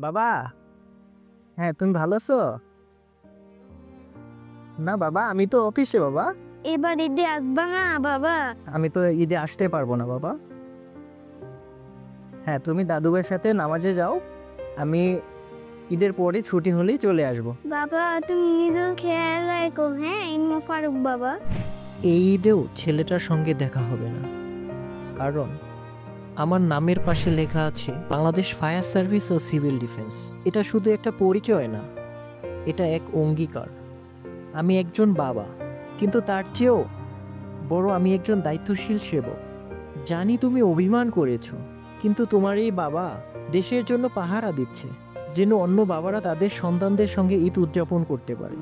বাবা, হ্যাঁ তুমি ভালো আছো? না বাবা, আমি তো অফিসে বাবা। এবার ঈদে আসবা না বাবা? আমি তো ঈদে আসতে পারবো না বাবা। হ্যাঁ, তুমি দাদু ভাইয়ের সাথে নামাজে যাও। আমি ঈদের পরে ছুটি হলেই চলে আসবো। বাবা তুমি নিজের খেয়াল রাখো, হ্যাঁ ইম্মা ফারুক বাবা। এই ঈদেও ছেলেটার সঙ্গে দেখা হবে না, কারণ আমার নামের পাশে লেখা আছে বাংলাদেশ ফায়ার সার্ভিস ও সিভিল ডিফেন্স। এটা শুধু একটা পরিচয় না, এটা এক অঙ্গীকার। আমি একজন বাবা, কিন্তু তার চেয়েও বড় আমি একজন দায়িত্বশীল সেবক। জানি তুমি অভিমান করেছো, কিন্তু তোমার এই বাবা দেশের জন্য পাহারা দিচ্ছে, যেন অন্য বাবারা তাদের সন্তানদের সঙ্গে ঈদ উদযাপন করতে পারে।